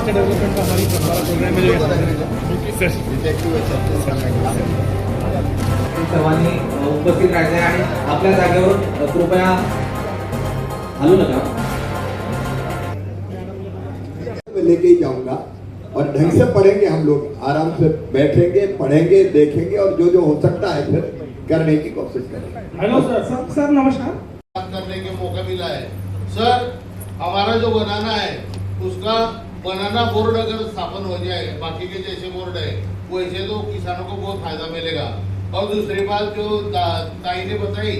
रस्ते डेवलपमेंट का हमारी हमारा प्रोग्राम है सर्वांनी उपस्थित राहायचे आणि आपल्या जागेवर कृपया हलू नका. लेके ही जाऊंगा और ढंग से पढ़ेंगे, हम लोग आराम से बैठेंगे, पढ़ेंगे, देखेंगे और जो जो हो सकता है फिर करने की कोशिश करेंगे. Hello sir. सर नमस्कार. बात करने के मौका मिला है. सर हमारा जो बनाना है उसका बनाना बोर्ड अगर स्थापन हो जाए, बाकी के जैसे बोर्ड है वैसे तो किसानों को बहुत फायदा मिलेगा. और दूसरी बात जो ताई ने बताई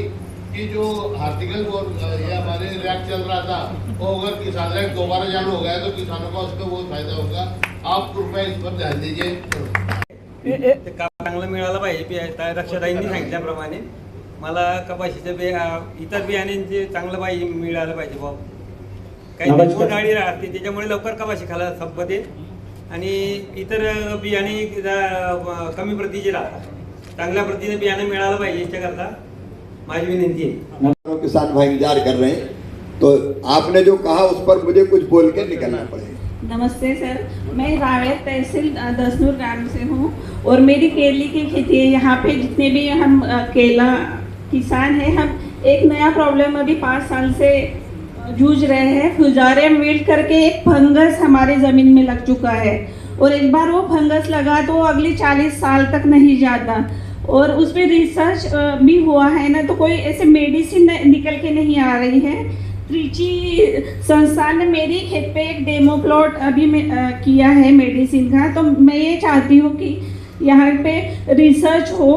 कि जो आर्टिकल बोर्ड ये हमारे रैक चल रहा था वो अगर किसान रैक दोबारा चालू हो गया तो किसानों का उसका बहुत फायदा होगा. आप कृपया इस पर ध्यान दीजिए. चांगलं मिळालं पाहिजे. रक्षाताईंनी सांगितल्याप्रमाणे मला कपाशीचं इतर बियाण्यांचे चांगलं पाहिजे मिळालं पाहिजे भाऊ. काही उन्हाळी राहते त्याच्यामुळे लवकर कपाशी खायला संपते आणि इतर बियाणे कमी प्रतीचे राहतात. चांगल्या प्रतीने बियाणे मिळालं पाहिजे याच्याकरता माझी विनंती आहे. किसान भाई इंतजार कर रहे हैं तो आपने जो कहा उस पर मुझे कुछ बोल के निकलना पड़ेगा. नमस्ते सर, मैं रावेत तहसील दसनूर गांव से हूँ और मेरी केले की खेती है. यहाँ पे जितने भी हम केला किसान हैं, हम एक नया प्रॉब्लम अभी 5 साल से जूझ रहे हैं. फुजारे मिल्ट करके एक फंगस हमारे ज़मीन में लग चुका है और एक बार वो फंगस लगा तो अगले 40 साल तक नहीं जाता. और उस पर रिसर्च भी हुआ है ना, तो कोई ऐसे मेडिसिन निकल के नहीं आ रही है. त्रिची संस्थान ने मेरी खेत पे एक डेमो प्लॉट अभी किया है मेडिसिन का. तो मैं ये चाहती हूँ कि यहाँ पे रिसर्च हो,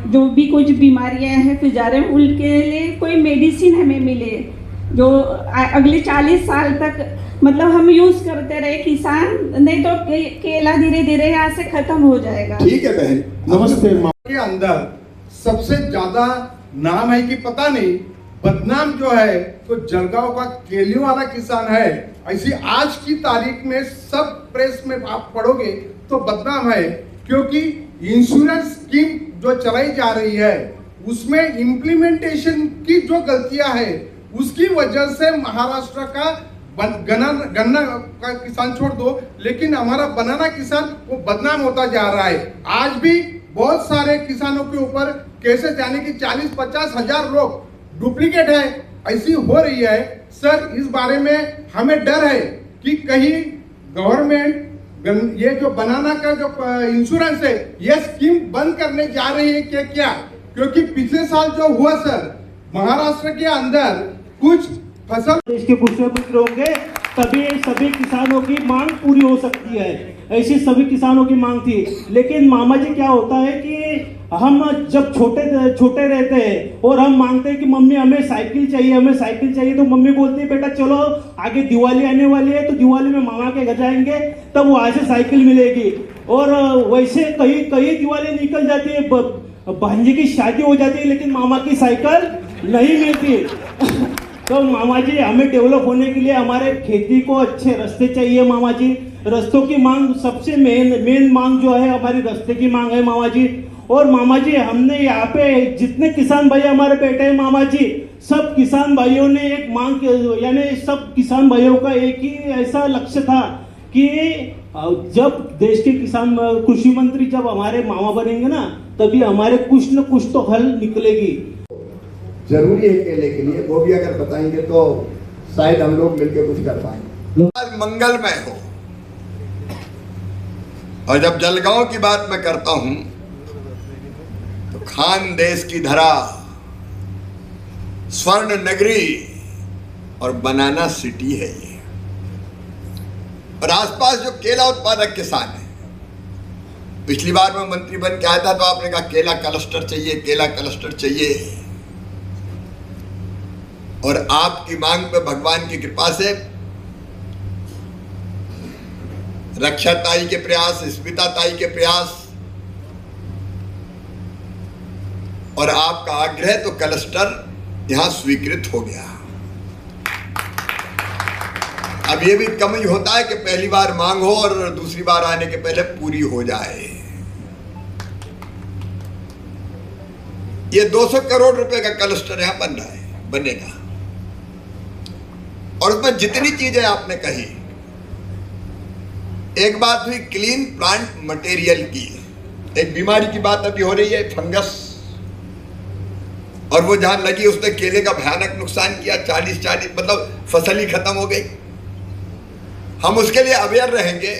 जो भी कुछ बीमारियाँ हैं फिजारे उनके लिए कोई मेडिसिन हमें मिले जो अगले 40 साल तक मतलब हम यूज करते रहे किसान. नहीं तो केला धीरे धीरे यहाँ से खत्म हो जाएगा. ठीक है बहन. नमस्ते. के अंदर सबसे ज्यादा नाम है कि पता नहीं, बदनाम जो है तो जलगांव का केलियों वाला किसान है. ऐसी आज की तारीख में सब प्रेस में आप पढ़ोगे तो बदनाम है, क्योंकि इंश्योरेंस स्कीम जो चलाई जा रही है उसमें इम्प्लीमेंटेशन की जो गलतियां है उसकी वजह से महाराष्ट्र का गन्ना का किसान छोड़ दो, लेकिन हमारा बनाना किसान वो बदनाम होता जा रहा है. आज भी बहुत सारे किसानों के ऊपर केसेस यानी कि 40-50 हजार लोग डुप्लीकेट है ऐसी हो रही है. सर इस बारे में हमें डर है कि कहीं गवर्नमेंट ये जो बनाना का जो इंश्योरेंस है ये स्कीम बंद करने जा रही है क्या? क्योंकि पिछले साल जो हुआ सर महाराष्ट्र के अंदर कुछ फसल देश के पुष्पमित्र होंगे तभी सभी किसानों की मांग पूरी हो सकती है. ऐसी सभी किसानों की मांग थी. लेकिन मामा जी क्या होता है कि हम जब छोटे रहते हैं और हम मांगते हैं कि मम्मी हमें साइकिल चाहिए, तो मम्मी बोलती है बेटा चलो आगे दिवाली आने वाली है तो दिवाली में मामा के घर जाएंगे तब वहां से साइकिल मिलेगी. और वैसे कई दिवाली निकल जाती है, भांजे की शादी हो जाती है लेकिन मामा की साइकिल नहीं मिलती. तो मामा जी हमें डेवलप होने के लिए हमारे खेती को अच्छे रास्ते चाहिए. मामा जी रास्तों की मांग सबसे मेन मांग जो है हमारी रास्ते की मांग है मामा जी. और मामा जी हमने यहाँ पे जितने किसान भाई हमारे बैठे हैं मामा जी, सब किसान भाइयों ने एक मांग यानी सब किसान भाइयों का एक ही ऐसा लक्ष्य था कि जब देश के किसान कृषि मंत्री जब हमारे मामा बनेंगे ना तभी हमारे कुछ न कुछ तो हल निकलेगी. जरूरी है केले के लिए, वो भी अगर बताएंगे तो शायद हम लोग मिलकर कुछ कर पाएंगे. आज मंगलमय हो. और जब जलगांव की बात मैं करता हूं तो खान देश की धरा, स्वर्ण नगरी और बनाना सिटी है ये. और आसपास जो केला उत्पादक किसान है, पिछली बार मैं मंत्री बन के आया था तो आपने कहा केला क्लस्टर चाहिए. और आपकी मांग पे भगवान की कृपा से रक्षा ताई के प्रयास, स्मिता ताई के प्रयास और आपका आग्रह तो क्लस्टर यहां स्वीकृत हो गया. अब ये भी कम ही होता है कि पहली बार मांग हो और दूसरी बार आने के पहले पूरी हो जाए. ये 200 करोड़ रुपए का क्लस्टर यहां बन रहा है, बनेगा. और उसमें जितनी चीजें आपने कही एक बात हुई क्लीन प्लांट मटेरियल की, एक बीमारी की बात अभी हो रही है, फंगस, और वो जहां लगी उसने केले का भयानक नुकसान किया, 40 मतलब फसल ही खत्म हो गई। हम उसके लिए अवेयर रहेंगे।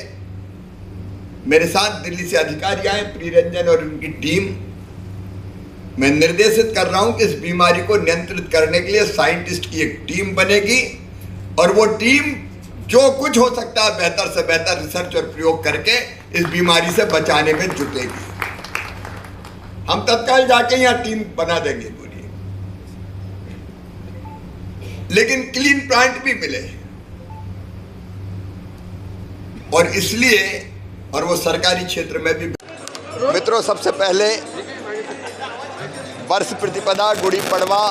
मेरे साथ दिल्ली से अधिकारी आए, प्रियरंजन और उनकी टीम। मैं निर्देशित कर रहा हूं कि इस बीमारी को नियंत्रित करने के लिए साइंटिस्ट की एक टीम बनेगी और वो टीम जो कुछ हो सकता है बेहतर से बेहतर रिसर्च और प्रयोग करके इस बीमारी से बचाने में जुटेगी। हम तत्काल जाके यहाँ टीम बना देंगे पूरी, लेकिन क्लीन प्लांट भी मिले, और इसलिए और वो सरकारी क्षेत्र में भी। मित्रों, सबसे पहले वर्ष प्रतिपदा, गुड़ी पड़वा,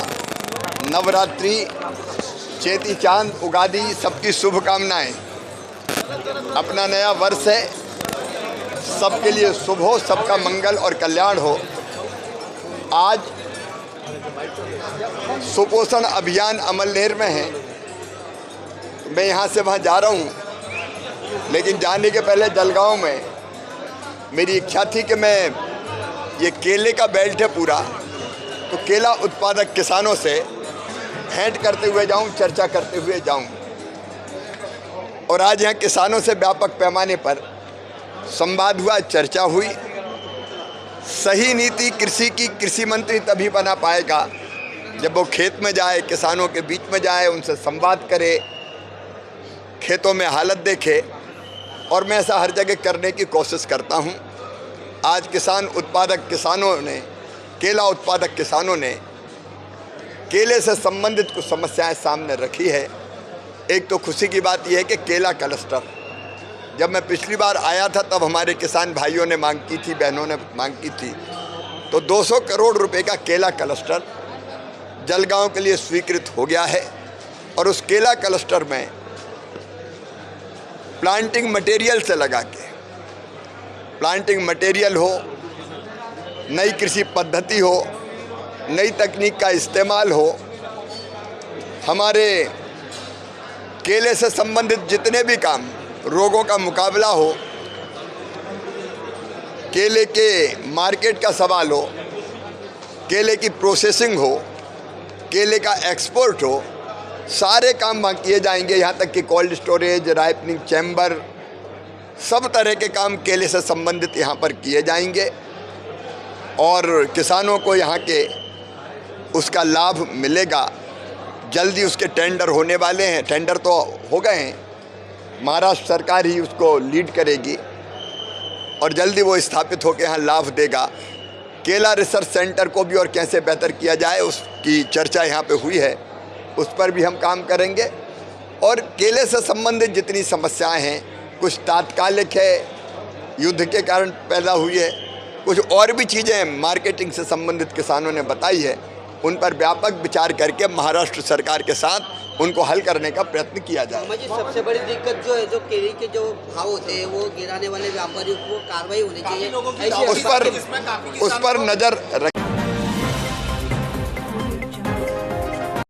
नवरात्रि, चेती चांद, उगादी, सबकी शुभकामनाएं। अपना नया वर्ष है, सबके लिए शुभ हो, सबका मंगल और कल्याण हो। आज सुपोषण अभियान अमलनेर में है। मैं यहाँ से वहाँ जा रहा हूँ, लेकिन जाने के पहले जलगांव में मेरी इच्छा थी कि मैं ये केले का बेल्ट है पूरा, तो केला उत्पादक किसानों से भेंट करते हुए जाऊं, चर्चा करते हुए जाऊं। और आज यहाँ किसानों से व्यापक पैमाने पर संवाद हुआ, चर्चा हुई। सही नीति कृषि की कृषि मंत्री तभी बना पाएगा जब वो खेत में जाए, किसानों के बीच में जाए, उनसे संवाद करे, खेतों में हालत देखे, और मैं ऐसा हर जगह करने की कोशिश करता हूँ। आज किसान उत्पादक किसानों ने, केला उत्पादक किसानों ने केले से संबंधित कुछ समस्याएं सामने रखी है। एक तो खुशी की बात यह है कि केला क्लस्टर, जब मैं पिछली बार आया था तब हमारे किसान भाइयों ने मांग की थी, बहनों ने मांग की थी, तो 200 करोड़ रुपए का केला क्लस्टर जलगांव के लिए स्वीकृत हो गया है। और उस केला क्लस्टर में प्लांटिंग मटेरियल से लगा के, प्लांटिंग मटेरियल हो, नई कृषि पद्धति हो, नई तकनीक का इस्तेमाल हो, हमारे केले से संबंधित जितने भी काम, रोगों का मुकाबला हो, केले के मार्केट का सवाल हो, केले की प्रोसेसिंग हो, केले का एक्सपोर्ट हो, सारे काम वहाँ किए जाएंगे। यहाँ तक कि कोल्ड स्टोरेज, राइपनिंग चैम्बर, सब तरह के काम केले से संबंधित यहाँ पर किए जाएंगे और किसानों को यहाँ के उसका लाभ मिलेगा। जल्दी उसके टेंडर होने वाले हैं, टेंडर तो हो गए हैं, महाराष्ट्र सरकार ही उसको लीड करेगी और जल्दी वो स्थापित होकर यहाँ लाभ देगा। केला रिसर्च सेंटर को भी और कैसे बेहतर किया जाए उसकी चर्चा यहाँ पे हुई है, उस पर भी हम काम करेंगे। और केले से संबंधित जितनी समस्याएं हैं, कुछ तात्कालिक है, युद्ध के कारण पैदा हुई है, कुछ और भी चीज़ें मार्केटिंग से संबंधित किसानों ने बताई है, उन पर व्यापक विचार करके महाराष्ट्र सरकार के साथ उनको हल करने का प्रयत्न किया जाए। सबसे बड़ी दिक्कत जो है, जो केले के जो भाव होते हैं वो गिराने वाले व्यापारियों को कार्रवाई होनी चाहिए, उस पर नजर रख